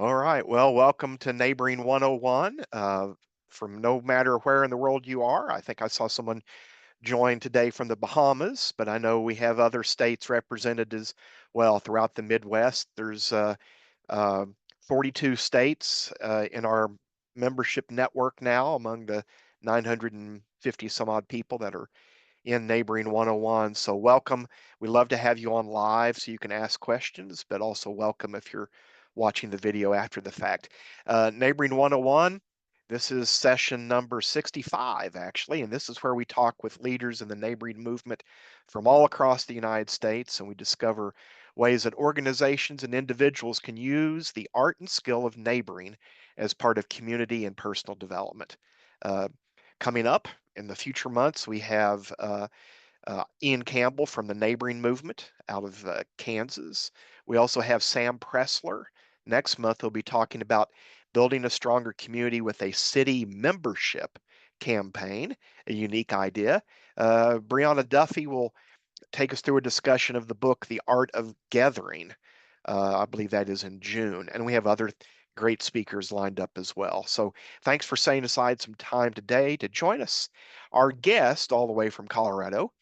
All right. Well, welcome to Neighboring 101. From no matter where in the world you are, I think I saw someone join today from the Bahamas, but I know we have other states represented as well throughout the Midwest. There's uh, 42 states in our membership network now among the 950 some odd people that are in Neighboring 101. So welcome. We love to have you on live so you can ask questions, but also welcome if you're watching the video after the fact. Neighboring 101, this is session number 65, actually, and this is where we talk with leaders in the neighboring movement from all across the United States, and we discover ways that organizations and individuals can use the art and skill of neighboring as part of community and personal development. Uh, Coming up in the future months, we have Ian Campbell from the Neighboring Movement out of Kansas. We also have Sam Pressler. Next month, he'll be talking about building a stronger community with a city membership campaign, a unique idea. Brianna Duffy will take us through a discussion of the book, The Art of Gathering. I believe that is in June. And we have other great speakers lined up as well. So thanks for setting aside some time today to join us. Our guest, all the way from Colorado,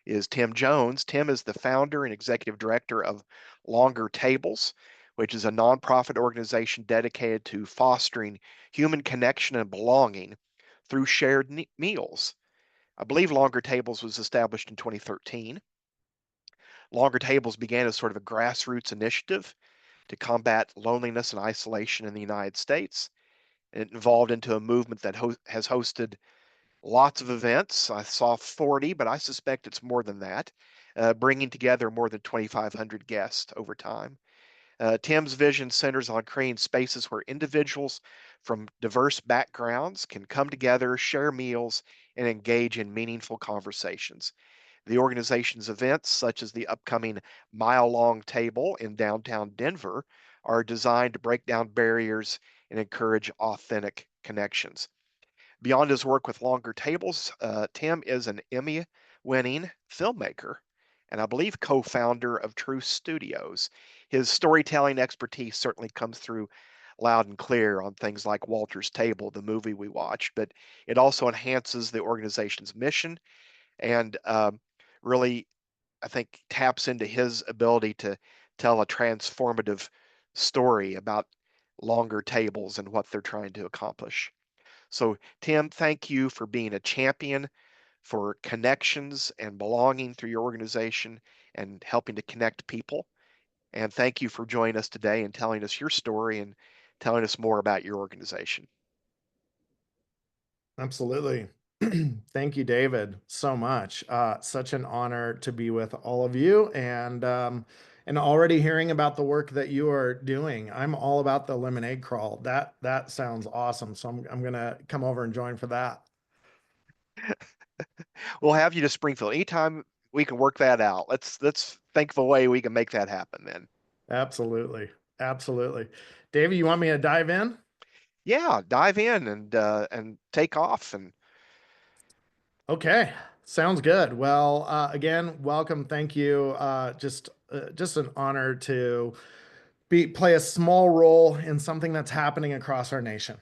is Tim Jones. Tim is the founder and executive director of Longer Tables, which is a nonprofit organization dedicated to fostering human connection and belonging through shared meals. I believe Longer Tables was established in 2013. Longer Tables began as sort of a grassroots initiative to combat loneliness and isolation in the United States. It evolved into a movement that has hosted lots of events. I saw 40, but I suspect it's more than that, bringing together more than 2,500 guests over time. Tim's vision centers on creating spaces where individuals from diverse backgrounds can come together, share meals, and engage in meaningful conversations. The organization's events, such as the upcoming Mile Long Table in downtown Denver, are designed to break down barriers and encourage authentic connections. Beyond his work with Longer Tables, Tim is an Emmy winning filmmaker and I believe co founder of True Studios. His storytelling expertise certainly comes through loud and clear on things like Walter's Table, the movie we watched, but it also enhances the organization's mission and really, I think, taps into his ability to tell a transformative story about Longer Tables and what they're trying to accomplish. So, Tim, thank you for being a champion for connections and belonging through your organization and helping to connect people. And thank you for joining us today and telling us your story and telling us more about your organization. Absolutely. Thank you, David, so much. Such an honor to be with all of you and already hearing about the work that you are doing. I'm all about the lemonade crawl. That sounds awesome. So I'm gonna come over and join for that. We'll have you to Springfield anytime we can work that out. Let's think of a way we can make that happen then. Absolutely. Absolutely. David, you want me to dive in? Yeah, dive in and take off and Okay, sounds good. Well, again, welcome. Thank you. Just an honor to play a small role in something that's happening across our nation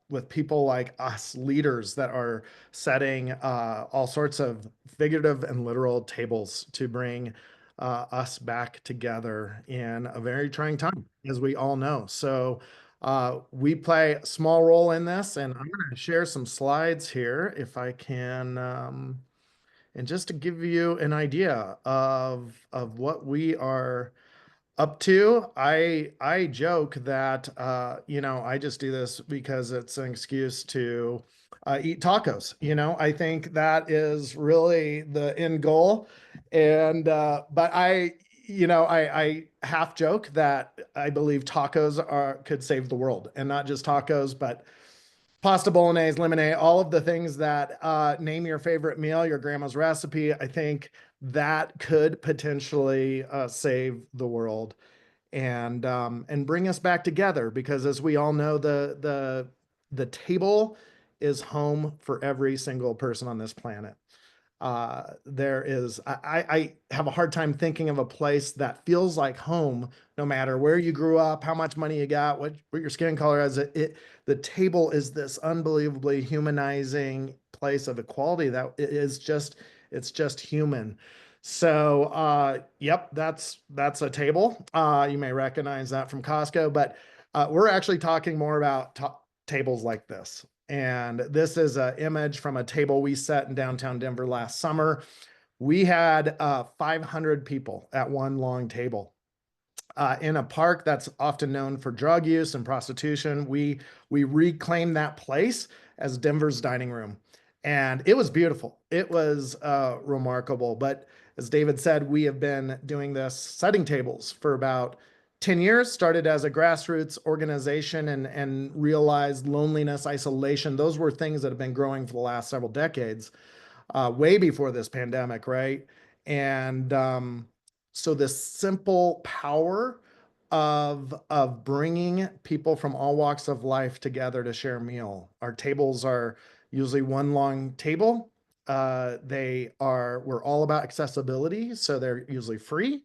with people like us, leaders that are setting all sorts of figurative and literal tables to bring us back together in a very trying time, as we all know. So we play a small role in this, and I'm going to share some slides here if I can. And just to give you an idea of what we are up to. I joke that I just do this because it's an excuse to eat tacos. I think that is really the end goal. And but I half joke that I believe tacos are could save the world, and not just tacos, but pasta bolognese, lemonade, all of the things that name your favorite meal, your grandma's recipe. I think that could potentially save the world and bring us back together because as we all know the table is home for every single person on this planet. I have a hard time thinking of a place that feels like home, no matter where you grew up, how much money you got, what your skin color is. The table is this unbelievably humanizing place of equality that is just, it's just human. So, yep, that's a table. You may recognize that from Costco, but we're actually talking more about tables like this. And this is an image from a table we set in downtown Denver last summer. We had 500 people at one long table in a park that's often known for drug use and prostitution. We reclaimed that place as Denver's dining room, and it was beautiful. It was remarkable. But as David said, we have been doing this setting tables for about 10 years. Started as a grassroots organization and realized loneliness, isolation. Those were things that have been growing for the last several decades, way before this pandemic, right? And so this simple power of bringing people from all walks of life together to share a meal. Our tables are usually one long table. We're all about accessibility, so they're usually free.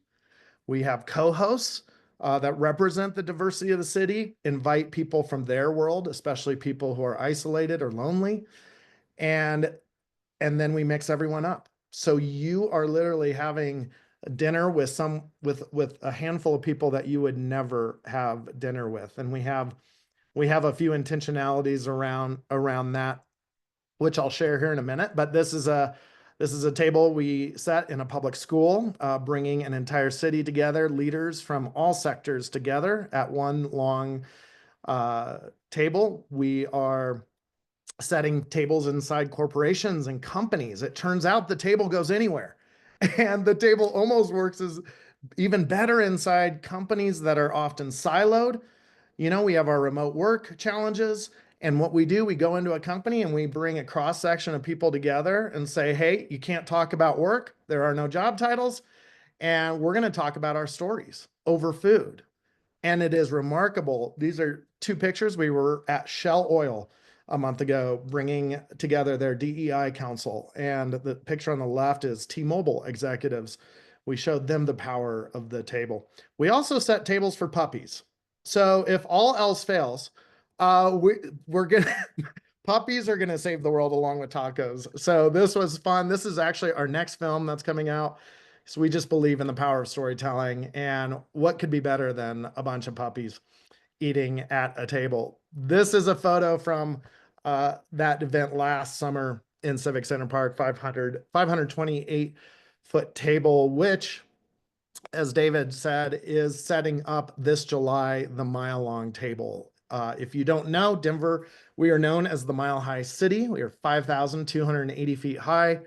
We have co-hosts that represent the diversity of the city, invite people from their world, especially people who are isolated or lonely, and and then we mix everyone up. So you are literally having dinner with with a handful of people that you would never have dinner with. And we have a few intentionalities around that, which I'll share here in a minute. But this is a table we set in a public school, bringing an entire city together, leaders from all sectors together at one long table. We are setting tables inside corporations and companies. It turns out the table goes anywhere. And the table almost works as even better inside companies that are often siloed. We have our remote work challenges. And what we do, we go into a company and we bring a cross section of people together and say, hey, you can't talk about work. There are no job titles. And we're going to talk about our stories over food. And it is remarkable. These are two pictures. We were at Shell Oil a month ago, bringing together their DEI council. And the picture on the left is T-Mobile executives. We showed them the power of the table. We also set tables for puppies. So if all else fails, we're gonna puppies are gonna save the world along with tacos. So this was fun. This is actually our next film that's coming out. So we just believe in the power of storytelling, and what could be better than a bunch of puppies eating at a table? This is a photo from that event last summer in Civic Center Park, 528-foot table, which, as David said, is setting up this July the mile long table. If you don't know, Denver, we are known as the Mile High City. We are 5,280 feet high.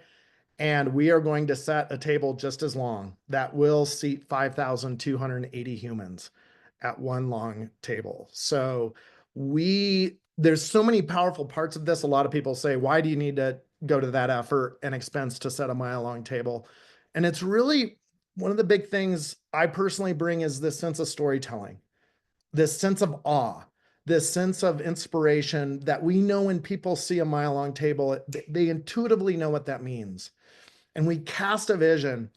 And we are going to set a table just as long that will seat 5,280 humans at one long table. So there's so many powerful parts of this. A lot of people say, why do you need to go to that effort and expense to set a mile long table? And it's really one of the big things I personally bring is this sense of storytelling, this sense of awe, this sense of inspiration that we know when people see a mile long table, they intuitively know what that means. And we cast a vision.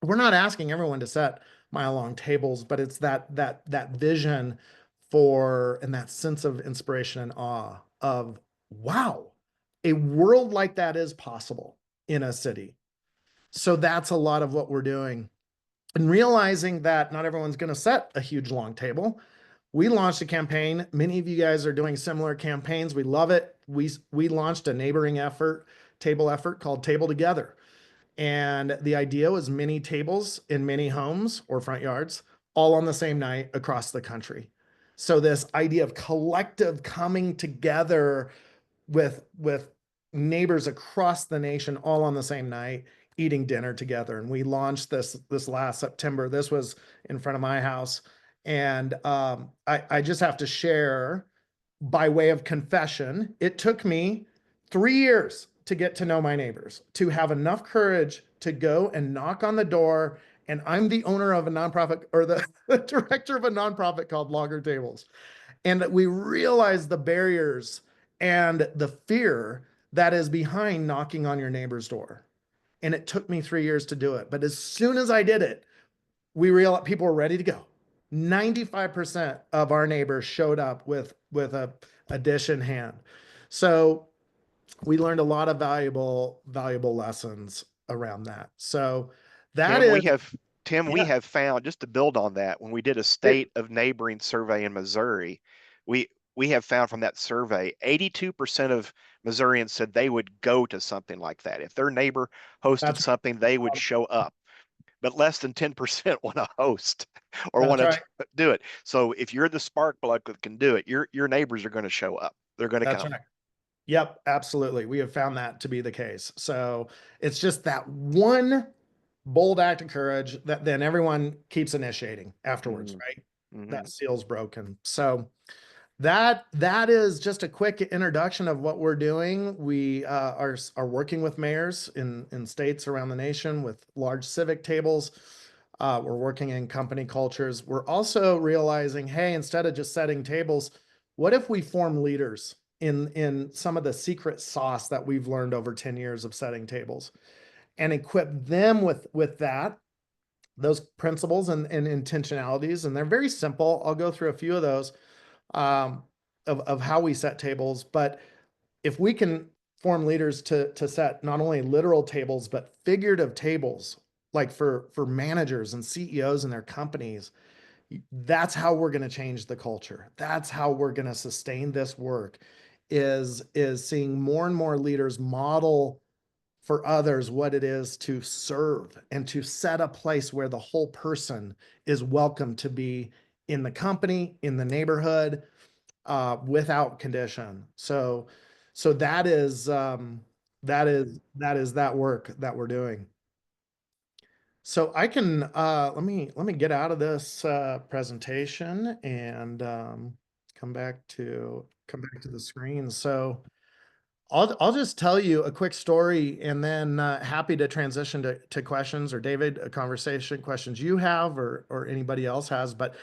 We're not asking everyone to set mile long tables, but it's that vision for and that sense of inspiration and awe of, wow, a world like that is possible in a city. So that's a lot of what we're doing. And realizing that not everyone's going to set a huge long table, we launched a campaign. Many of you guys are doing similar campaigns. We love it. We launched a neighboring table effort called Table Together. And the idea was many tables in many homes or front yards, all on the same night across the country. So this idea of collective coming together with neighbors across the nation all on the same night, eating dinner together. And we launched this last September. This was in front of my house. And I just have to share, by way of confession, it took me 3 years to get to know my neighbors, to have enough courage to go and knock on the door. And I'm the owner of a nonprofit, or the director of a nonprofit called Longer Tables. And we realize the barriers and the fear that is behind knocking on your neighbor's door. And it took me 3 years to do it. But as soon as I did it, we realized people were ready to go. 95% of our neighbors showed up with a dish in hand. So we learned a lot of valuable lessons around that. So that Tim, is, we have Tim, we yeah, have found, just to build on that, when we did a state of neighboring survey in Missouri, we we have found from that survey, 82% of Missourians said they would go to something like that. If their neighbor hosted that's something, they would show up. But less than 10% want to host or that's want right. to do it. So if you're the spark plug that can do it, your neighbors are going to show up. They're going to That's come. right. Yep, absolutely. We have found that to be the case. So it's just that one bold act of courage that then everyone keeps initiating afterwards, Mm, right? That mhm. seal's broken. So that is just a quick introduction of what we're doing. We are working with mayors in states around the nation with large civic tables. We're working in company cultures. We're also realizing, hey, instead of just setting tables, what if we form leaders in some of the secret sauce that we've learned over 10 years of setting tables and equip them with that those principles and intentionalities, and they're very simple. I'll go through a few of those um, of how we set tables. But if we can form leaders to set not only literal tables but figurative tables, like for managers and CEOs and their companies, that's how we're going to change the culture. That's how we're going to sustain this work. Is seeing more and more leaders model for others what it is to serve and to set a place where the whole person is welcome to be in the company, in the neighborhood, without condition. So that is that work that we're doing. So I can let me get out of this presentation and come back to the screen. So I'll just tell you a quick story and then happy to transition to questions, or David, a conversation, questions you have or anybody else has. But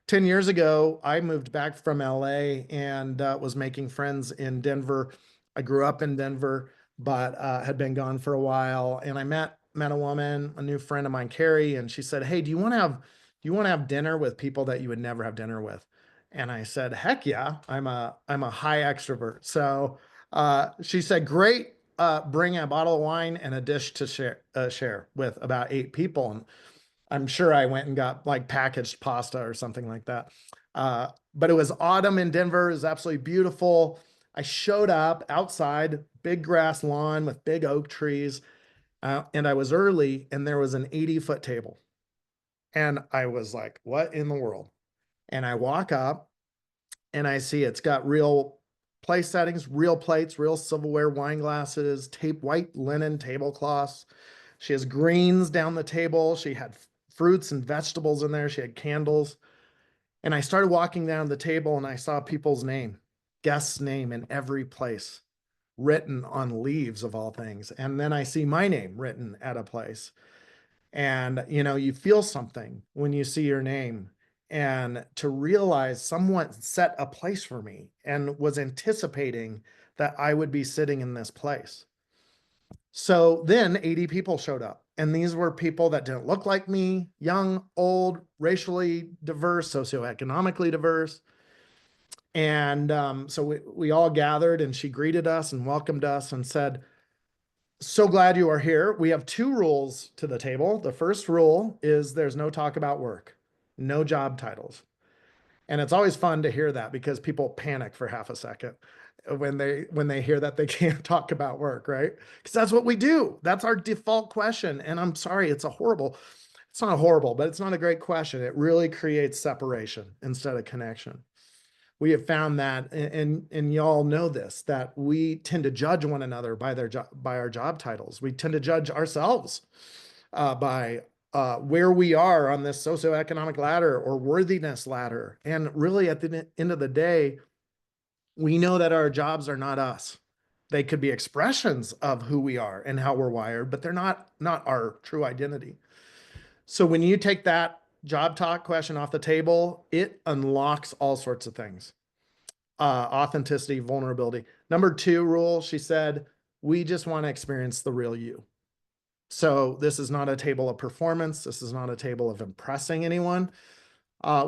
10 years ago, I moved back from LA and was making friends in Denver. I grew up in Denver, but had been gone for a while. And I met a woman, a new friend of mine, Carrie, and she said, "Hey, do you want to have dinner with people that you would never have dinner with?" And I said, "Heck yeah, I'm a high extrovert." So she said, "Great, bring a bottle of wine and a dish to share with about 8 people." And I'm sure I went and got like packaged pasta or something like that. But it was autumn in Denver. It was absolutely beautiful. I showed up outside, big grass lawn with big oak trees, and I was early, and there was an 80-foot table. And I was like, what in the world? And I walk up and I see it's got real place settings, real plates, real silverware, wine glasses, white linen tablecloths. She has greens down the table. She had fruits and vegetables in there. She had candles. And I started walking down the table and I saw people's name, guest's name in every place, written on leaves of all things. And then I see my name written at a place. And, you feel something when you see your name. And to realize someone set a place for me and was anticipating that I would be sitting in this place. So then 80 people showed up, and these were people that didn't look like me, young, old, racially diverse, socioeconomically diverse. And so we all gathered, and she greeted us and welcomed us and said, "So glad you are here. We have two rules to the table. The first rule is there's no talk about work, no job titles." And it's always fun to hear that because people panic for half a second when they hear that they can't talk about work, right? Because that's what we do. That's our default question. And I'm sorry, it's not horrible, but it's not a great question. It really creates separation instead of connection. We have found that, and y'all know this, that we tend to judge one another by our job titles. We tend to judge ourselves by where we are on this socioeconomic ladder or worthiness ladder. And really, at the end of the day, we know that our jobs are not us. They could be expressions of who we are and how we're wired, but they're not our true identity. So when you take that job talk question off the table, it unlocks all sorts of things. Authenticity, vulnerability. Number two rule, she said, we just want to experience the real you. So this is not a table of performance. This is not a table of impressing anyone.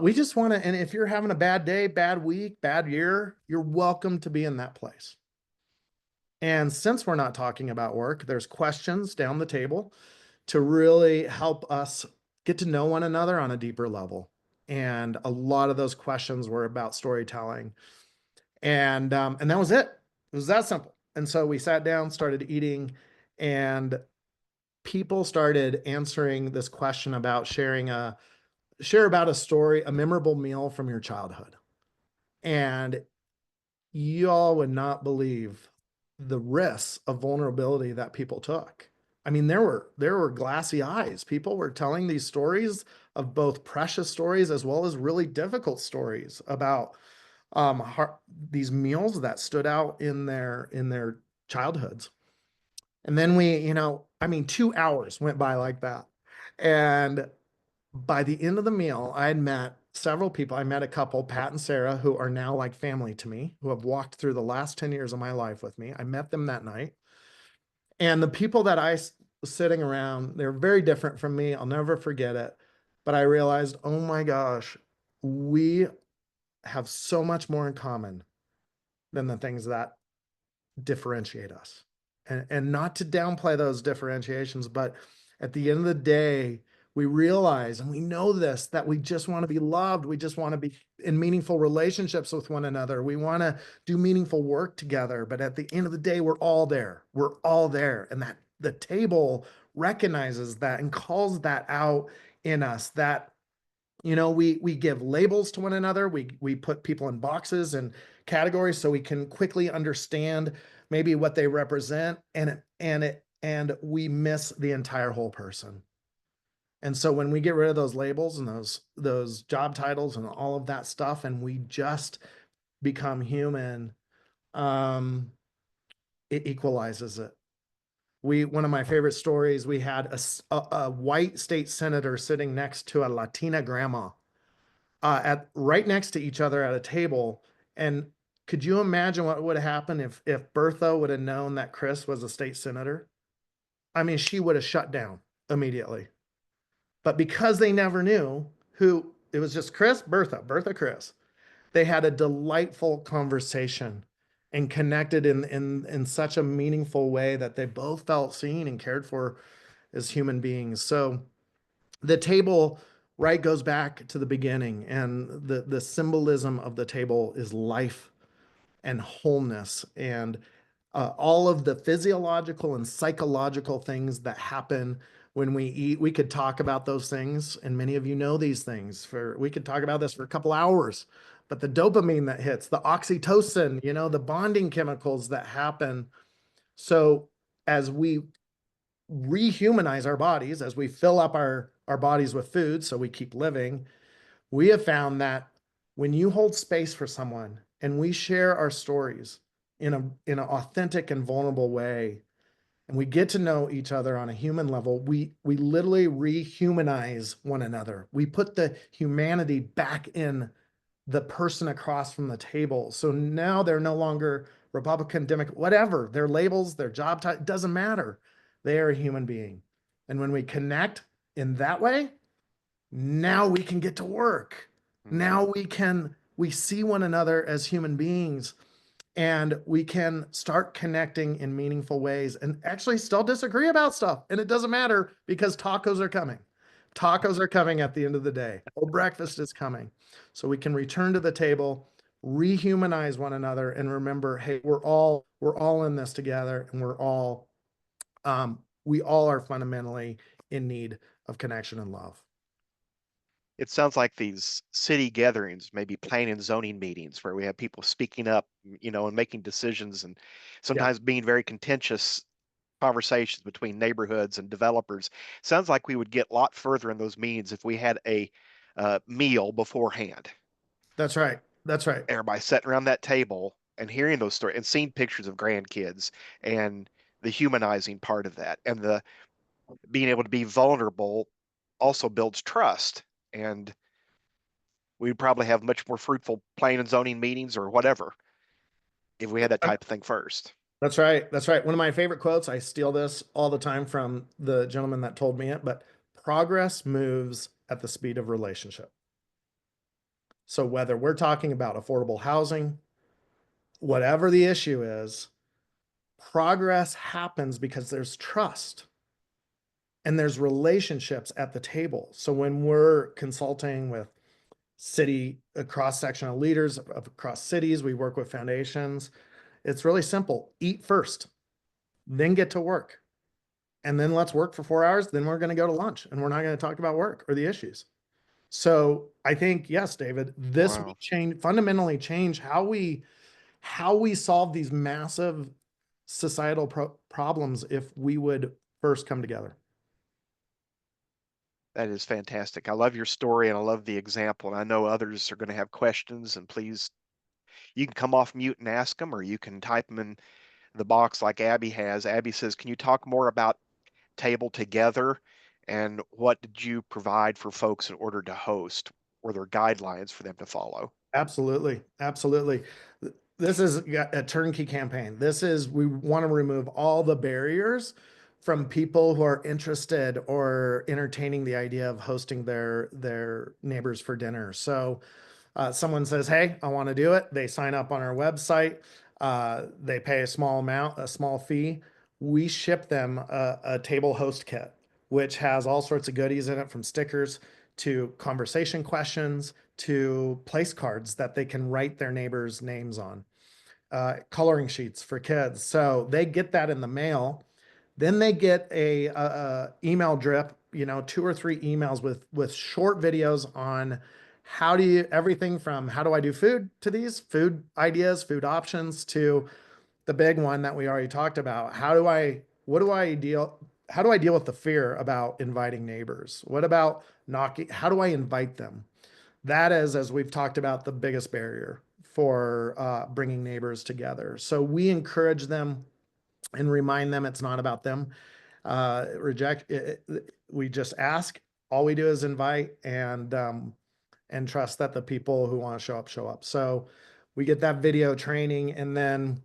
We just want to, and if you're having a bad day, bad week, bad year, you're welcome to be in that place. And since we're not talking about work, there's questions down the table to really help us get to know one another on a deeper level. And a lot of those questions were about storytelling. And that was it. It was that simple. And so we sat down, started eating, and people started answering this question about share about a story, a memorable meal from your childhood. And you all would not believe the risks of vulnerability that people took. I mean, there were glassy eyes. People were telling these stories of both precious stories as well as really difficult stories about these meals that stood out in their childhoods. And then I mean, 2 hours went by like that. And by the end of the meal, I had met several people. I met a couple, Pat and Sarah, who are now like family to me, who have walked through the last 10 years of my life with me. I met them that night. And the people that was sitting around, they're very different from me. I'll never forget it. But I realized, oh my gosh, we have so much more in common than the things that differentiate us. And not to downplay those differentiations, but at the end of the day, we realize and we know this that we just want to be loved. We just want to be in meaningful relationships with one another. We want to do meaningful work together. But at the end of the day, we're all there. We're all there. And that the table recognizes that and calls that out in us that we give labels to one another. We put people in boxes and categories so we can quickly understand maybe what they represent, and we miss the entire whole person. And so when we get rid of those labels and those job titles and all of that stuff, and we just become human, um, it equalizes it. One of my favorite stories, we had a white state senator sitting next to a Latina grandma at right next to each other at a table. And could you imagine what would have happened if Bertha would have known that Chris was a state senator? I mean, she would have shut down immediately. But because they never knew who it was, just Chris, Bertha, Chris. They had a delightful conversation and connected in such a meaningful way that they both felt seen and cared for as human beings. So the table, right, goes back to the beginning, and the symbolism of the table is life and wholeness, and all of the physiological and psychological things that happen when we eat. We could talk about those things, and many of you know these things. For we could talk about this for a couple hours, but the dopamine that hits, the oxytocin, the bonding chemicals that happen. So as we rehumanize our bodies, as we fill up our bodies with food so we keep living, we have found that when you hold space for someone and we share our stories in an authentic and vulnerable way, and we get to know each other on a human level, we literally rehumanize one another. We put the humanity back in the person across from the table. So now they're no longer Republican, Democrat, whatever. Their labels, their job title, doesn't matter. They are a human being. And when we connect in that way, now we can get to work. Mhm. Now we see one another as human beings, and we can start connecting in meaningful ways and actually still disagree about stuff. And it doesn't matter because tacos are coming. Tacos are coming at the end of the day. Oh, breakfast is coming. So we can return to the table, rehumanize one another, and remember, hey, we're all in this together, and we all are fundamentally in need of connection and love. It sounds like these city gatherings, maybe planning and zoning meetings where we have people speaking up, and making decisions and Yeah, sometimes being very contentious conversations between neighborhoods and developers. Sounds like we would get a lot further in those meetings if we had a meal beforehand. that's right. That's right. Everybody sitting around that table and hearing those stories and seeing pictures of grandkids and the humanizing part of that and the being able to be vulnerable also builds trust. And we'd probably have much more fruitful planning and zoning meetings or whatever if we had that type of thing first. That's right. That's right. One of my favorite quotes, I steal this all the time from the gentleman that told me it, but progress moves at the speed of relationship. So whether we're talking about affordable housing, whatever the issue is, progress happens because there's trust and there's relationships at the table. So when we're consulting with city cross-sectional leaders across cities, we work with foundations. It's really simple. Eat first, then get to work. And then let's work for 4 hours. Then we're going to go to lunch and we're not going to talk about work or the issues. So I think, yes, David, this Wow, would change fundamentally change how we solve these massive societal problems if we would first come together. that is fantastic. I love your story and I love the example. And I know others are going to have questions, and please, you can come off mute and ask them, or you can type them in the box like Abby has. Abby says, "Can you talk more about Table Together and what did you provide for folks in order to host? Were there guidelines for them to follow?" Absolutely. Absolutely. This is a turnkey campaign. We want to remove all the barriers from people who are interested or entertaining the idea of hosting their neighbors for dinner. So someone says, "Hey, I want to do it." They sign up on our website. They pay a small amount, a small fee. We ship them a table host kit, which has all sorts of goodies in it, from stickers to conversation questions to place cards that they can write their neighbors' names on, coloring sheets for kids. So they get that in the mail. Then they get a email drip, 2 or 3 emails with short videos on everything from how do I do food, to these food ideas, food options, to the big one that we already talked about. How do I deal with the fear about inviting neighbors? What about knocking? How do I invite them? That is, as we've talked about, the biggest barrier for bringing neighbors together. So we encourage them and remind them it's not about them. We just ask. All we do is invite, and trust that the people who want to show up. So we get that video training, and then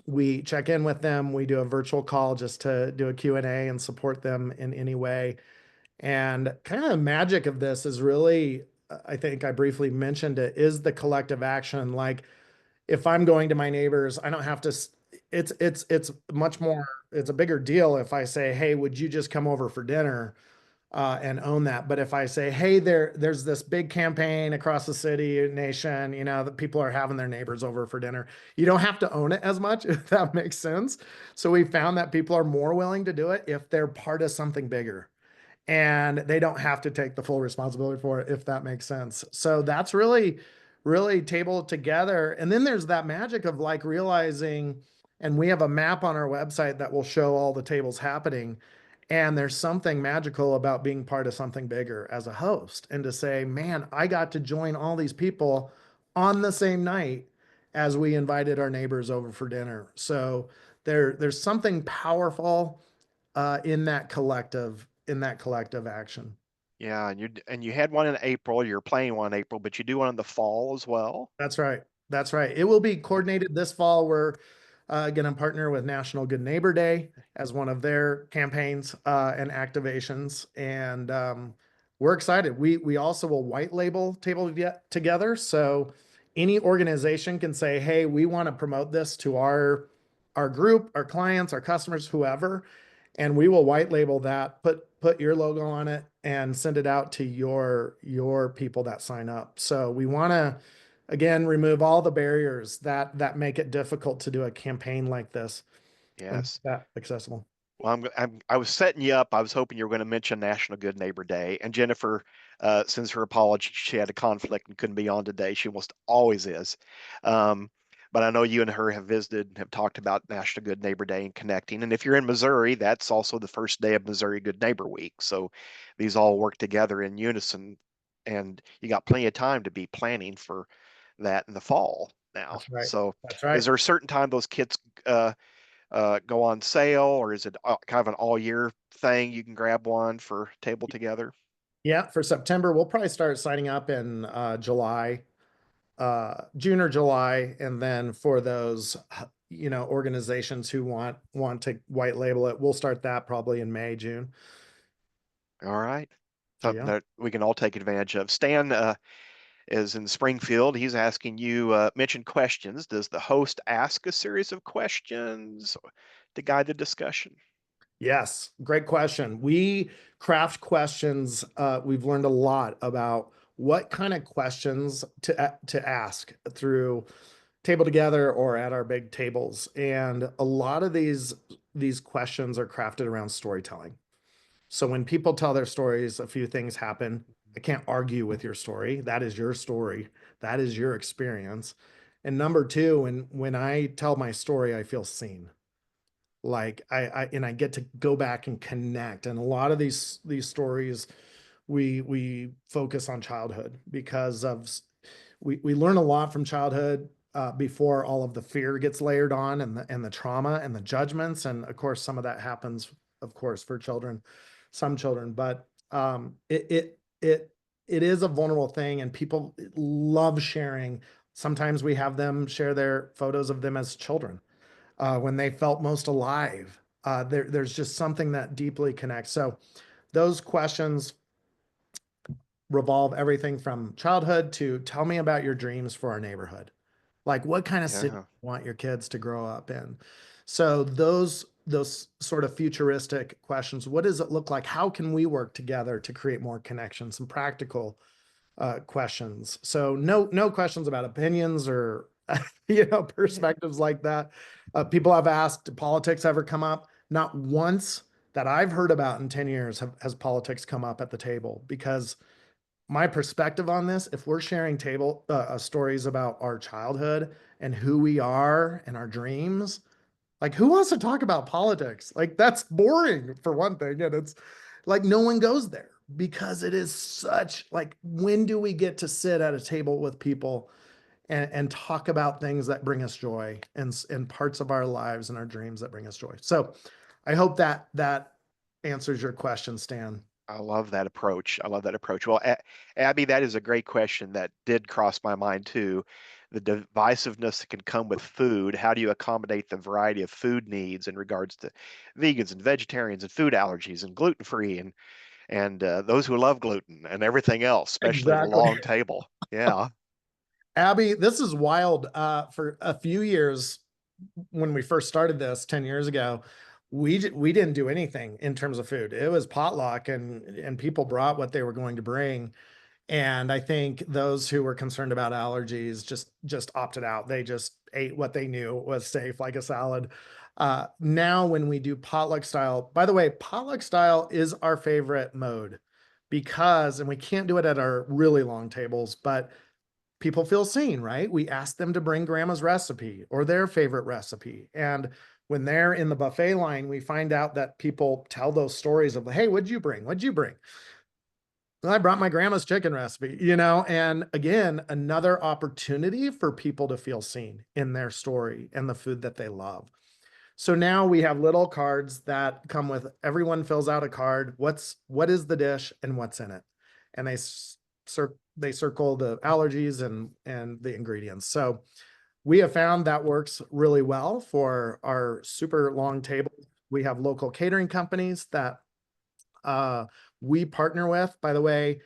we check in with them. We do a virtual call just to do a Q&A and support them in any way. And kind of the magic of this is really, I think I briefly mentioned it, is the collective action. Like, if I'm going to my neighbors, I don't have to. It's much more. It's a bigger deal if I say, "Hey, would you just come over for dinner?" And own that. But if I say, "Hey, there's this big campaign across the city, nation, that people are having their neighbors over for dinner," you don't have to own it as much, if that makes sense. So we found that people are more willing to do it if they're part of something bigger, and they don't have to take the full responsibility for it, if that makes sense. So that's really Table Together. And then there's that magic of, like, realizing, and we have a map on our website that will show all the tables happening. And there's something magical about being part of something bigger as a host, and to say, "Man, I got to join all these people on the same night as we invited our neighbors over for dinner." So there's something powerful in that collective action. Yeah, and you had one in April, you're playing one in April, but you do one in the fall as well? That's right. That's right. It will be coordinated this fall. We're going to partner with National Good Neighbor Day as one of their campaigns and activations, and we're excited. We also will white label Table Together, so any organization can say, "Hey, we want to promote this to our group, our clients, our customers, whoever," and we will white label that, put your logo on it, and send it out to your people that sign up. So we want to, again, remove all the barriers that make it difficult to do a campaign like this, and make Yes. that accessible. Well, I was setting you up. I was hoping you were going to mention National Good Neighbor Day. And Jennifer, since her apology, she had a conflict and couldn't be on today. She almost always is. Um, but I know you and her have visited and have talked about National Good Neighbor Day and connecting. And if you're in Missouri, that's also the first day of Missouri Good Neighbor Week. So these all work together in unison. And you got plenty of time to be planning for that in the fall now. That's right. So That's is right. there a certain time those kits go on sale, or is it kind of an all year thing? You can grab one for Table Together. Yeah, for September, we'll probably start signing up in June or July, and then for those organizations who want to white label it. We'll start that probably in May, June. All right. So Something yeah. that we can all take advantage of. Stan is in Springfield. He's asking you mention questions. Does the host ask a series of questions to guide the discussion? Yes, great question. We craft questions. We've learned a lot about what kind of questions to ask through table together or at our big tables, and a lot of these questions are crafted around storytelling. So when people tell their stories, a few things happen. I can't argue with your story. That is your story. That is your experience. And number two, when I tell my story, I feel seen. Like I get to go back and connect. And a lot of these stories we focus on childhood because we learn a lot from childhood before all of the fear gets layered on and the trauma and the judgments. And of course, some of that happens, of course, for children, some children, but it is a vulnerable thing and people love sharing. Sometimes we have them share their photos of them as children when they felt most alive. There's just something that deeply connects. So those questions revolve everything from childhood to tell me about your dreams for our neighborhood. Like what kind of city Yeah. you want your kids to grow up in? So those sort of futuristic questions, what does it look like? How can we work together to create more connections, some practical questions. So no questions about opinions or perspectives like that. People have asked, did politics ever come up? Not once that I've heard about in 10 years has politics come up at the table because my perspective on this, if we're sharing table stories about our childhood and who we are and our dreams, like who wants to talk about politics? Like that's boring for one thing. And it's like no one goes there because it is such like when do we get to sit at a table with people and talk about things that bring us joy and parts of our lives and our dreams that bring us joy. So I hope that answers your question, Stan. I love that approach. I love that approach. Well, Abby, that is a great question that did cross my mind too. The divisiveness that can come with food. How do you accommodate the variety of food needs in regards to vegans and vegetarians and food allergies and gluten free and those who love gluten and everything else, especially at a Exactly. long table. Yeah. Abby, this is wild. For a few years, when we first started this 10 years ago, we didn't do anything in terms of food. It was potluck and people brought what they were going to bring. And I think those who were concerned about allergies just opted out. They just ate what they knew was safe, like a salad. Now when we do potluck style, by the way, potluck style is our favorite mode because, and we can't do it at our really long tables, but people feel seen, right? We ask them to bring grandma's recipe or their favorite recipe. And when they're in the buffet line, we find out that people tell those stories of, hey, what'd you bring? What'd you bring? Well, I brought my grandma's chicken recipe, and again, another opportunity for people to feel seen in their story and the food that they love. So now we have little cards that come with everyone fills out a card. What is the dish and what's in it? And they circle the allergies and the ingredients. So we have found that works really well for our super long table. We have local catering companies that uh, we partner with. By the way,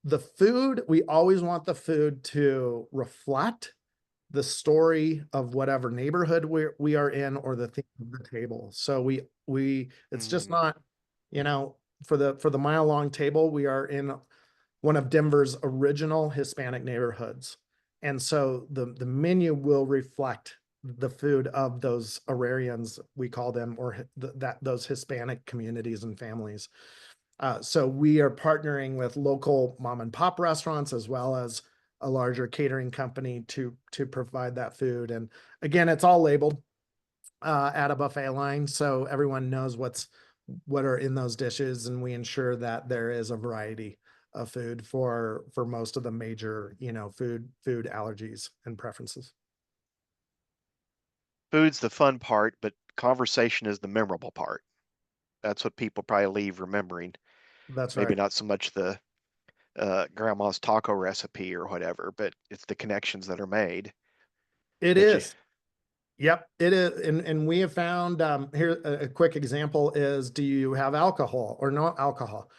the food, we always want the food to reflect the story of whatever neighborhood we are in or the theme of the table. So we it's just Mm. not, you know, for the mile long table, we are in one of Denver's original Hispanic neighborhoods. And so the menu will reflect the food of those agrarians, we call them, or that those Hispanic communities and families. So we are partnering with local mom and pop restaurants as well as a larger catering company to provide that food. And again, it's all labeled at a buffet line, so everyone knows what are in those dishes, and we ensure that there is a variety of food for most of the major food allergies and preferences. Food's the fun part, but conversation is the memorable part. That's what people probably leave remembering. That's Maybe right. not so much the grandma's taco recipe or whatever, but it's the connections that are made It that you. is. Yep, it is. And we have found here a quick example is, do you have alcohol or no alcohol?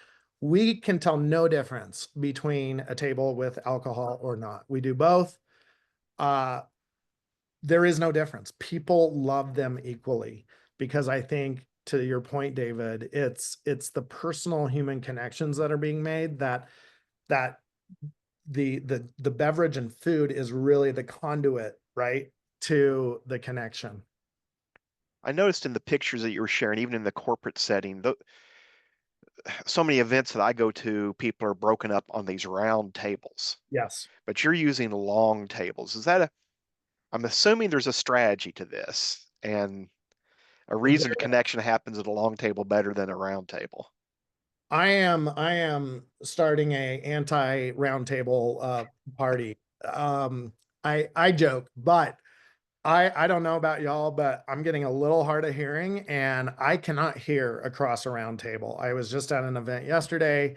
We can tell no difference between a table with alcohol or not. We do both. Uh, there is no difference. People love them equally because I think, to your point, David, it's the personal human connections that are being made, that the beverage and food is really the conduit, right, to the connection. I noticed in the pictures that you were sharing, even in the corporate setting, so many events that I go to, people are broken up on these round tables, Yes. but you're using long tables. I'm assuming there's a strategy to this and a reason connection happens at a long table better than a round table. I am starting a anti roundtable party. I joke, but I don't know about y'all, but I'm getting a little hard of hearing and I cannot hear across a round table. I was just at an event yesterday,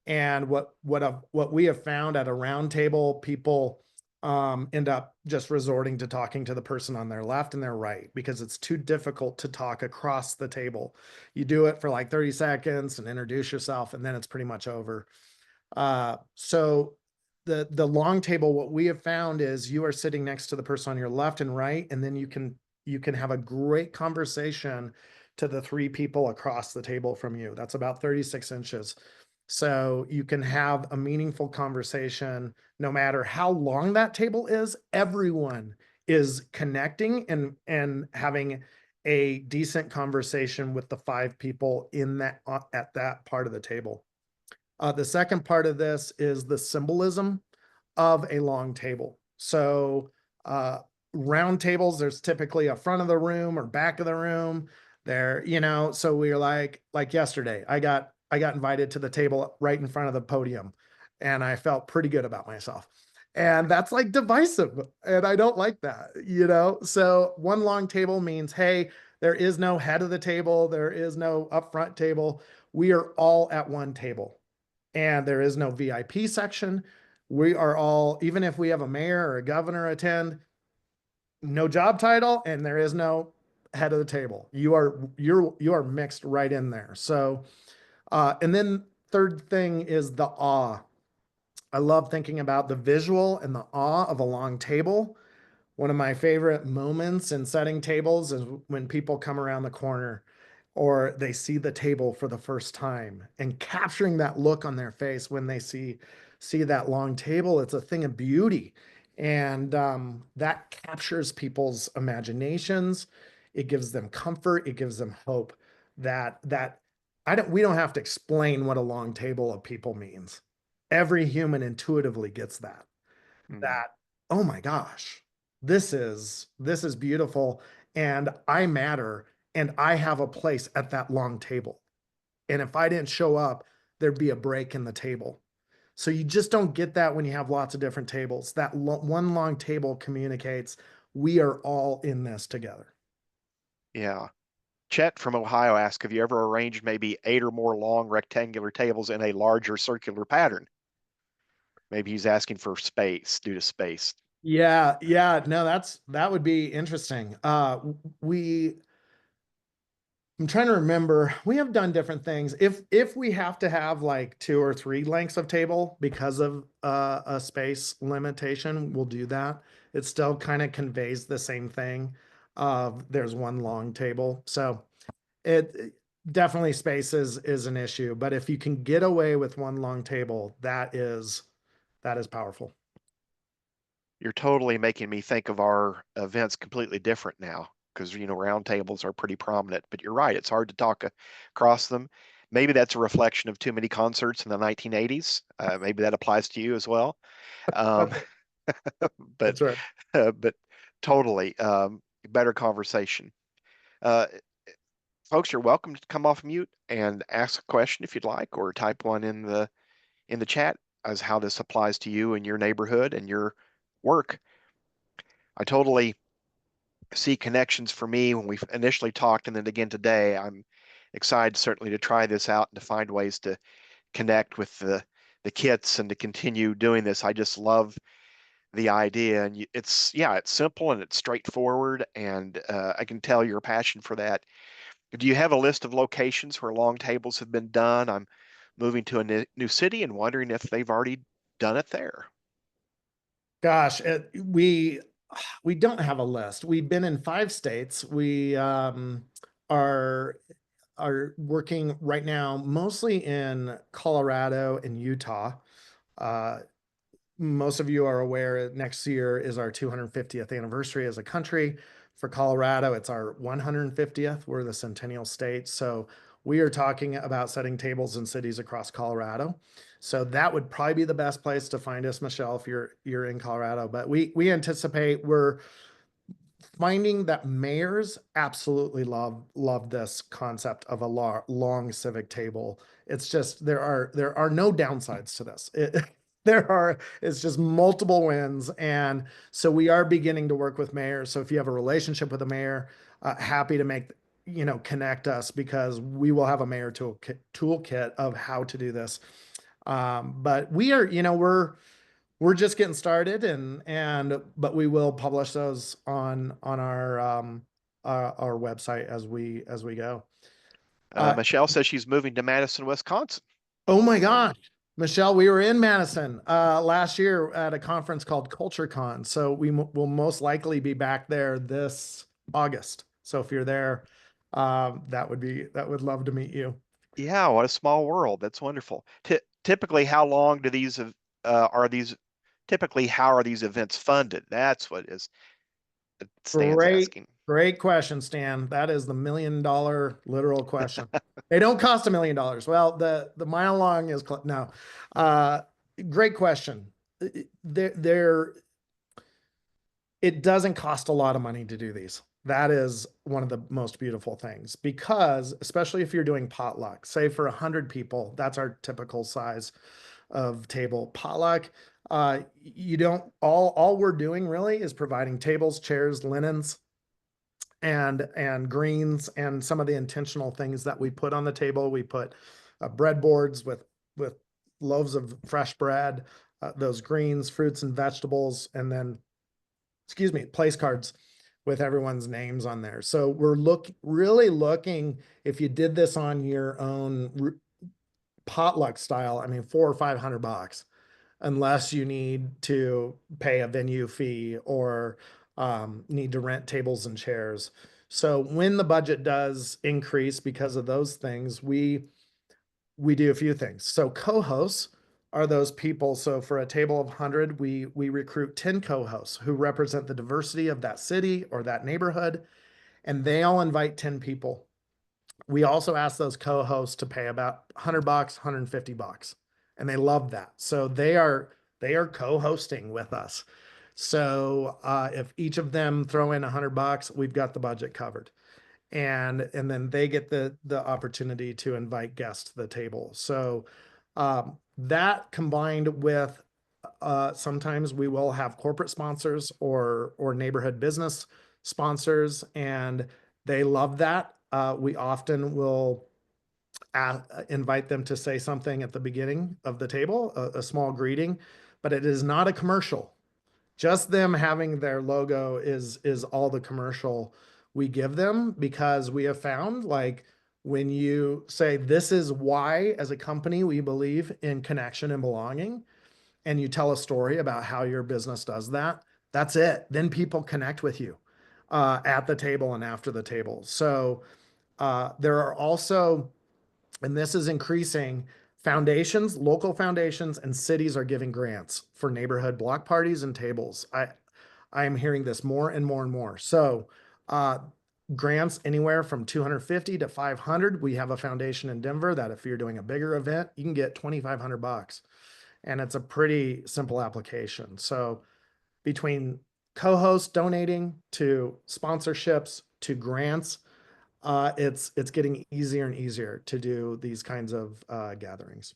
and what we have found at a round table, people end up just resorting to talking to the person on their left and their right because it's too difficult to talk across the table. You do it for like 30 seconds and introduce yourself, and then it's pretty much over. So the long table, what we have found is you are sitting next to the person on your left and right, and then you can have a great conversation to the three people across the table from you. That's about 36 inches. So you can have a meaningful conversation no matter how long that table is. Everyone is connecting and having a decent conversation with the five people in that at that part of the table. The second part of this is the symbolism of a long table. So, uh, round tables, there's typically a front of the room or back of the room. There, so we're like yesterday, I got invited to the table right in front of the podium, and I felt pretty good about myself. And that's like divisive, and I don't like that. So one long table means, hey, there is no head of the table, there is no upfront table. We are all at one table, and there is no VIP section. We are all, even if we have a mayor or a governor attend, no job title, and there is no head of the table. You are mixed right in there. So, and then third thing is the awe. I love thinking about the visual and the awe of a long table. One of my favorite moments in setting tables is when people come around the corner or they see the table for the first time, and capturing that look on their face when they see that long table. It's a thing of beauty, and that captures people's imaginations. It gives them comfort. It gives them hope that we don't have to explain what a long table of people means. Every human intuitively gets Hmm. that, oh my gosh, this is beautiful, and I matter, and I have a place at that long table. And if I didn't show up, there'd be a break in the table. So you just don't get that when you have lots of different tables. That one long table communicates we are all in this together. Yeah. Chet from Ohio asked, have you ever arranged maybe 8 or more long rectangular tables in a larger circular pattern? Maybe he's asking for space due to space. Yeah, yeah, no, that would be interesting. We I'm trying to remember. We have done different things. If we have to have like two or three lengths of table because of a space limitation, we'll do that. It still kind of conveys the same thing of there's one long table. So definitely space is an issue. But if you can get away with one long table, that is powerful. You're totally making me think of our events completely different now because, round tables are pretty prominent. But you're right, it's hard to talk across them. Maybe that's a reflection of too many concerts in the 1980s. Maybe that applies to you as well. Um, That's right. but That's right. but totally better conversation. Uh, Folks, you're welcome to come off mute and ask a question if you'd like, or type one in the chat as how this applies to you and your neighborhood and your work. I totally see connections for me when we initially talked, and then again today. I'm excited certainly to try this out and to find ways to connect with the kits and to continue doing this. I just love the idea. And it's, yeah, it's simple and it's straightforward. And I can tell your passion for that. Do you have a list of locations where long tables have been done? I'm moving to a new city and wondering if they've already done it there. Gosh, we don't have a list. We've been in 5 states. We are are working right now mostly in Colorado and Utah. Uh, Most of you are aware next year is our 250th anniversary as a country. For Colorado, it's our 150th. We're the Centennial State. So we are talking about setting tables in cities across Colorado. So that would probably be the best place to find us, Michelle, if you're in Colorado. But we anticipate we're finding that mayors absolutely love this concept of a long civic table. It's just there are no downsides to this. There are it's just multiple wins, and so we are beginning to work with mayors. So if you have a relationship with a mayor, happy to make connect us, because we will have a mayor toolkit of how to do this. But we are, we're just getting started, and but we will publish those on our website as we go. Uh, Michelle says she's moving to Madison, Wisconsin. oh my So, gosh, Michelle, we were in Madison last year at a conference called CultureCon, so will most likely be back there this August. So if you're there, that would love to meet you. yeah, what a small world. That's wonderful. Typically, how long do are these typically how are these events funded? That's what is Stan's Great, asking. great question, Stan. That is the $1 million literal question. They don't cost $1 million. Well, the mile long is no. Uh, Great question. There, it doesn't cost a lot of money to do these. That is one of the most beautiful things, because especially if you're doing potluck, say for 100 people, that's our typical size of table. Potluck, you don't all we're doing really is providing tables, chairs, linens, and greens, and some of the intentional things that we put on the table. We put breadboards with loaves of fresh bread, those greens, fruits and vegetables, and then, excuse me, place cards with everyone's names on there. So we're really looking, if you did this on your own potluck style, I mean, 400 or 500 bucks, unless you need to pay a venue fee or need to rent tables and chairs. So when the budget does increase because of those things, we do a few things. So co-hosts are those people. So for a table of 100, we recruit 10 co-hosts who represent the diversity of that city or that neighborhood, and they all invite 10 people. We also ask those co-hosts to pay about 100 bucks, 150 bucks, and they love that. So they are co-hosting with us. So if each of them throw in 100 bucks, we've got the budget covered, and then they get the opportunity to invite guests to the table. So that combined with sometimes we will have corporate sponsors or neighborhood business sponsors, and they love that. We often will invite them to say something at the beginning of the table, a small greeting, but it is not a commercial. Just them having their logo is all the commercial we give them, because we have found, like, when you say this is why as a company we believe in connection and belonging, and you tell a story about how your business does that, that's it. Then people connect with you at the table and after the table. So there are also, and this is increasing, foundations, local foundations and cities are giving grants for neighborhood block parties and tables. I am hearing this more and more and more. So uh, grants anywhere from 250 to 500. We have a foundation in Denver that if you're doing a bigger event, you can get 2,500 bucks, and it's a pretty simple application. So between co-hosts donating to sponsorships to grants, it's getting easier and easier to do these kinds of gatherings.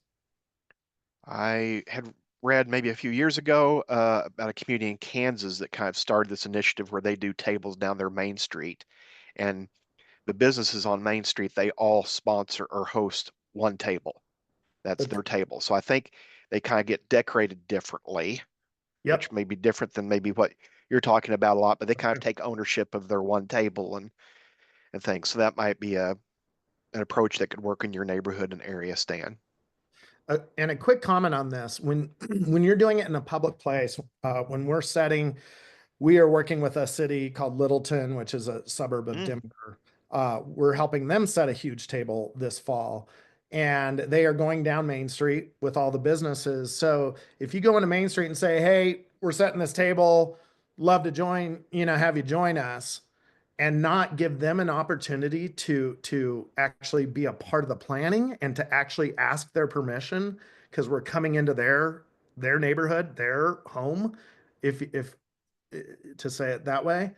I had read maybe a few years ago about a community in Kansas that kind of started this initiative where they do tables down their main street. And the businesses on Main Street, they all sponsor or host one table. That's That's their table. So I think they kind of get decorated differently. Yep. which may be different than maybe what you're talking about a lot, but they kind of take ownership of their one table and things. So that might be an approach that could work in your neighborhood and area, Stan. And a quick comment on this: when when you're doing it in a public place, when we're setting, we are working with a city called Littleton, which is a suburb of Mm, Denver. We're helping them set a huge table this fall, and they are going down Main Street with all the businesses. So if you go into Main Street and say, "Hey, we're setting this table, love to join, have you join us," and not give them an opportunity to actually be a part of the planning and to actually ask their permission, because we're coming into their neighborhood, their home, if to say it that way.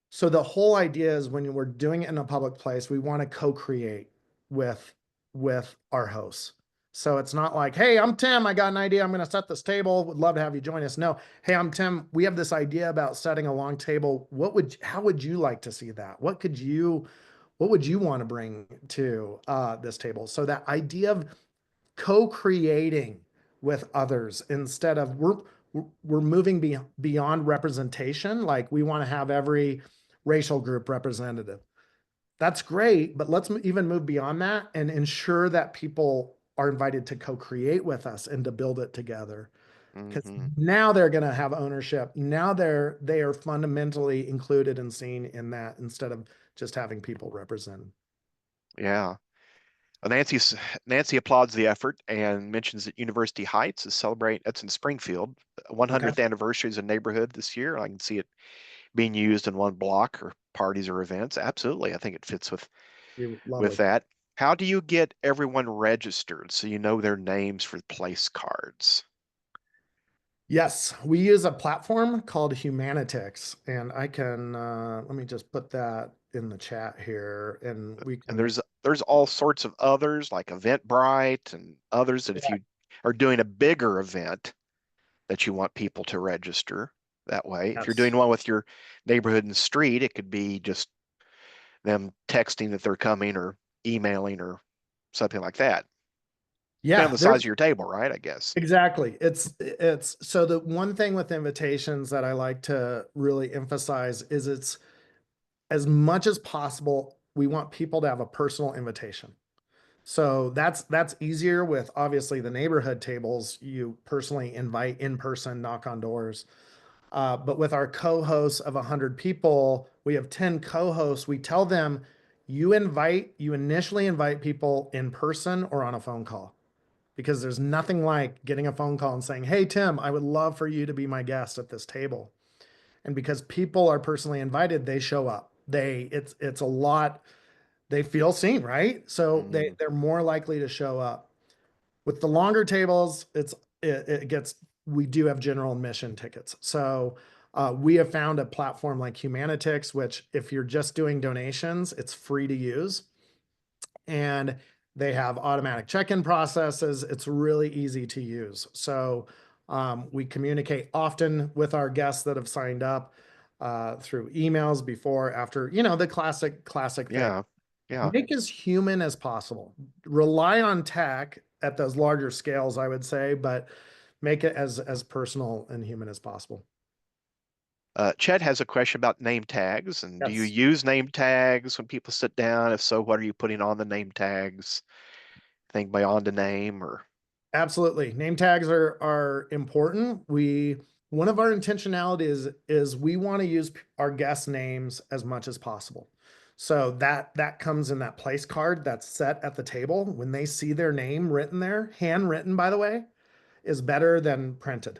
So the whole idea is when we're doing it in a public place, we want to co-create with our hosts. So it's not like, "Hey, I'm Tim. I got an idea. I'm going to set this table. Would love to have you join us." No, "Hey, I'm Tim. We have this idea about setting a long table. How would you like to see that? What would you want to bring to this table?" So that idea of co-creating with others, instead of we're moving beyond representation, like we want to have every racial group representative. That's great, but let's even move beyond that and ensure that people are invited to co-create with us and to build it together, because hmm now they're going to have ownership. Now they are fundamentally included and seen in that, instead of just having people represented. Yeah. Nancy applauds the effort and mentions that University Heights is celebrating, that's in Springfield, Okay. 100th anniversary as a neighborhood this year. I can see it being used in one block or parties or events. Absolutely. I think it fits Be with lovely. that. How do you get everyone registered so you know their names for place cards? Yes, we use a platform called Humanitix, and I can let me just put that in the chat here, and we And can. there's all sorts of others like Eventbrite and others that if you are doing a bigger event that you want people to register that way. If you're Yes. doing one with your neighborhood and street, it could be just them texting that they're coming or emailing or something like that. Depending on Yeah, the size there's of your table, right? I guess. exactly. It's so the one thing with invitations that I like to really emphasize is it's as much as possible, we want people to have a personal invitation. So that's easier with obviously the neighborhood tables. You personally invite in person, knock on doors. But with our co-hosts of 100 people, we have 10 co-hosts. We tell them, you initially invite people in person or on a phone call, because there's nothing like getting a phone call and saying, "Hey, Tim, I would love for you to be my guest at this table." And because people are personally invited, they show up. It's a lot, they feel seen, right? So Mm, they're more likely to show up. With the longer tables, it gets, we do have general admission tickets. So we have found a platform like Humanitix, which if you're just doing donations, it's free to use. And they have automatic check-in processes. It's really easy to use. So we communicate often with our guests that have signed up through emails before, after, the classic thing. yeah, yeah. Make as human as possible. Rely on tech at those larger scales, I would say, but make it as personal and human as possible. Chet has a question about name tags, and do you Yes, use name tags when people sit down? If so, what are you putting on the name tags? Think beyond a name or absolutely. Name tags are important. One of our intentionality is we want to use our guest names as much as possible. So that comes in that place card that's set at the table. When they see their name written there, handwritten, by the way, is better than printed,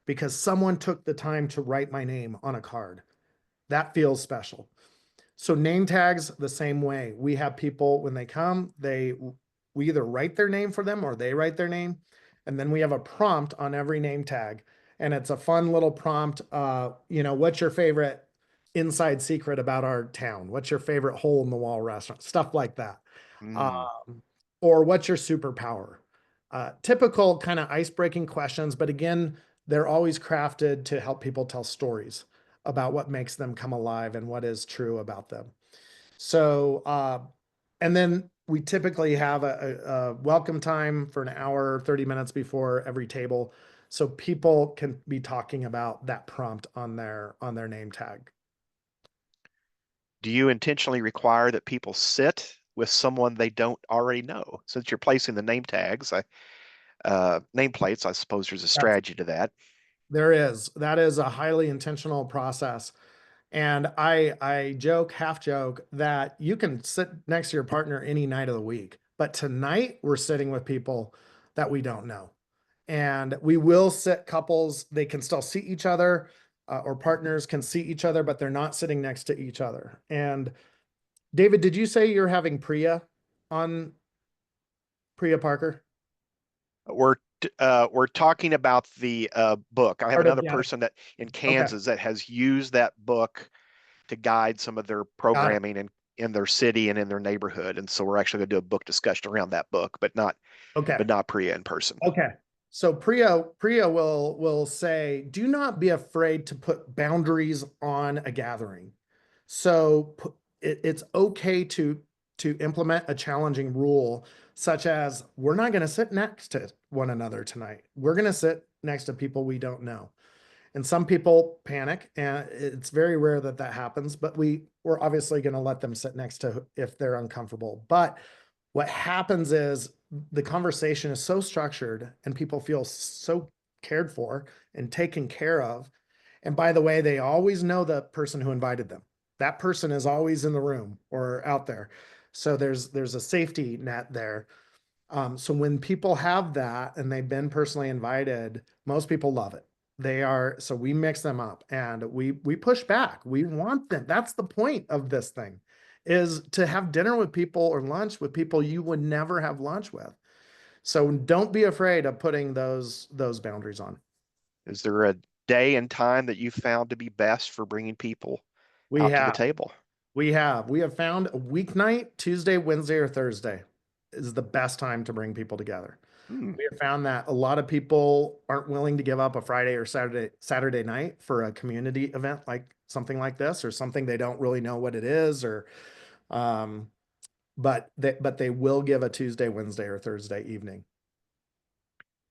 because someone took the time to write my name on a card. That feels special. So name tags the same way. We have people when they come, we either write their name for them or they write their name, and then we have a prompt on every name tag, and it's a fun little prompt. What's your favorite inside secret about our town? What's your favorite hole in the wall restaurant? Stuff like that. mm, Or what's your superpower? Typical kind of ice breaking questions, but again, they're always crafted to help people tell stories about what makes them come alive and what is true about them. So, and then we typically have a welcome time for an hour, 30 minutes before every table. so people can be talking about that prompt on their name tag. Do you intentionally require that people sit with someone they don't already know? Since you're placing the name tags, nameplates, I suppose there's a Yes, strategy to that. there is. That is a highly intentional process. And I joke, half joke, that you can sit next to your partner any night of the week. But tonight we're sitting with people that we don't know. And we will sit couples, they can still see each other, or partners can see each other, but they're not sitting next to each other. And David, did you say you're having on Priya Parker? We're talking about the book. I have Part of, another yeah. person that in Okay. Kansas that has used that book to guide some of their Got it. programming in their city and in their neighborhood. And so we're actually going to do a book discussion around that book, Okay. but not Priya in person. Okay. So Priya will say, do not be afraid to put boundaries on a gathering. So it's okay to implement a challenging rule, such as we're not going to sit next to one another tonight. We're going to sit next to people we don't know. And some people panic, and it's very rare that that happens, but we're obviously going to let them sit next to if they're uncomfortable. But what happens is the conversation is so structured and people feel so cared for and taken care of. And by the way, they always know the person who invited them. That person is always in the room or out there. So there's a safety net there. So when people have that and they've been personally invited, most people love it. They are, so we mix them up and we push back. We want them. That's the point of this thing, is to have dinner with people or lunch with people you would never have lunch with. So don't be afraid of putting those boundaries on. Is there a day and time that you found to be best for bringing people We out to the have table? we have found a weeknight, Tuesday, Wednesday, or Thursday is the best time to bring people together. Hmm. We have found that a lot of people aren't willing to give up a Friday or Saturday night for a community event like something like this, or something they don't really know what it is, or um, but they will give a Tuesday, Wednesday, or Thursday evening.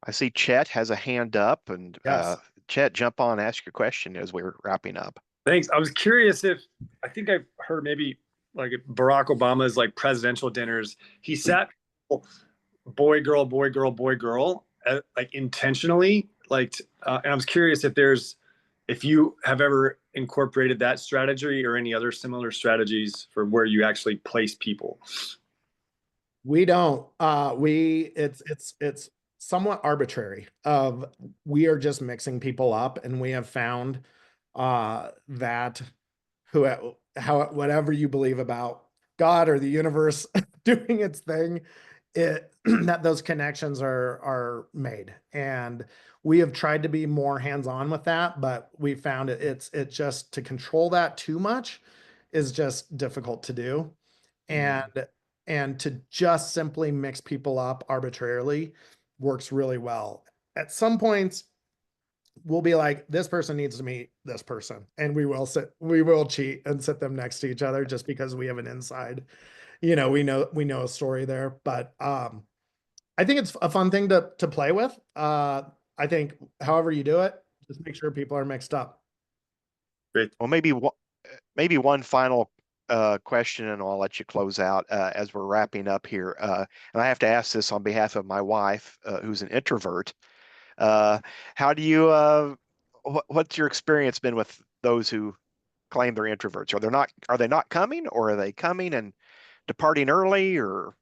I see Chet has a hand up, and Yes. Chet, jump on, ask your question as we're wrapping up. Thanks. I was curious if I think I've heard maybe like Barack Obama's like presidential dinners, he sat people, boy, girl, boy, girl, boy, girl, like intentionally. And I was curious if you have ever incorporated that strategy or any other similar strategies for where you actually place people. We don't. It's somewhat arbitrary. Of We are just mixing people up, and we have found that who how whatever you believe about God or the universe doing its thing, it that those connections are made. And we have tried to be more hands-on with that, but we found it's just to control that too much is just difficult to do. Mm. And to just simply mix people up arbitrarily works really well. At some points, we'll be like, this person needs to meet this person, and we will cheat and sit them next to each other just because we have an inside, we know a story there. But I think it's a fun thing to play with. I think however you do it, just make sure people are mixed up. Great. Well, maybe one final question, and I'll let you close out as we're wrapping up here. And I have to ask this on behalf of my wife, who's an introvert. Uh, how do you? What's your experience been with those who claim they're introverts? Are they not coming, or are they coming and departing early? Or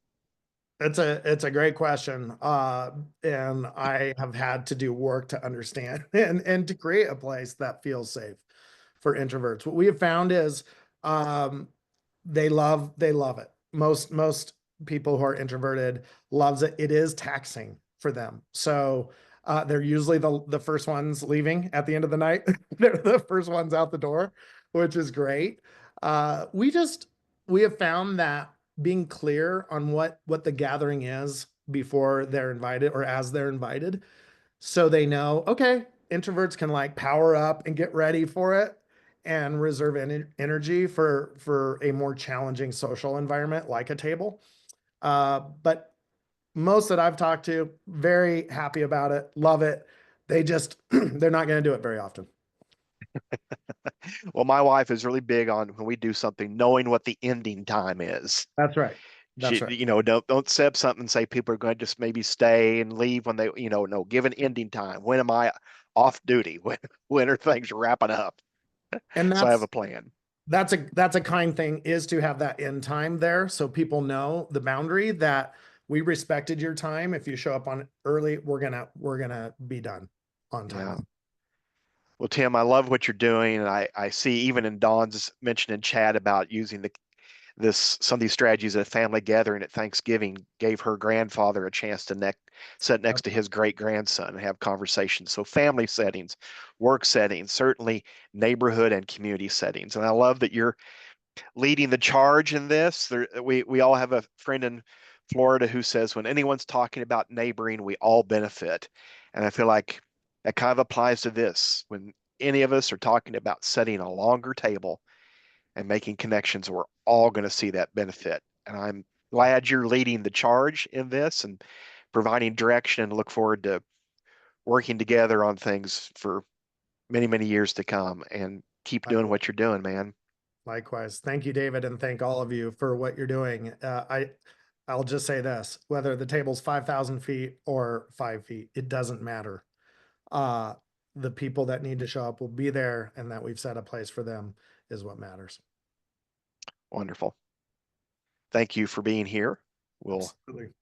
It's a great question. And I have had to do work to understand and to create a place that feels safe for introverts. What we have found is um, they love it. Most people who are introverted loves it. It is taxing for them. So they're usually the first ones leaving at the end of the night. They're the first ones out the door, which is great. We have found that being clear on what the gathering is before they're invited or as they're invited, so they know, okay, introverts can like power up and get ready for it and reserve energy for a more challenging social environment like a table. But most that I've talked to, very happy about it, love it. They just, they're not going to do it very often. Well, my wife is really big on when we do something, knowing what the ending time is. That's right. That's She, right. don't set something and say people are going to just maybe stay and leave when they, no, give an ending time. When am I off duty? When are things wrapping up? And So I have a plan. that's a kind thing, is to have that end time there so people know the boundary that we respected your time. If you show up on early, we're gonna be done on time. Yeah. Well, Tim, I love what you're doing, and I see even in Dawn's mention in chat about using some of these strategies at a family gathering at Thanksgiving gave her grandfather a chance to sit next to his great grandson and have conversations. So family settings, work settings, certainly neighborhood and community settings. And I love that you're leading the charge in this. We all have a friend in Florida who says when anyone's talking about neighboring, we all benefit. And I feel like that kind of applies to this. When any of us are talking about setting a longer table and making connections, we're all going to see that benefit. And I'm glad you're leading the charge in this and providing direction, and look forward to working together on things for many, many years to come, and keep doing what you're doing, man. Likewise. Thank you, David, and thank all of you for what you're doing. I'll just say this, whether the table's 5,000 feet or 5 feet, it doesn't matter. Uh, the people that need to show up will be there, and that we've set a place for them is what matters. Wonderful. Thank you for being here. We'll Absolutely.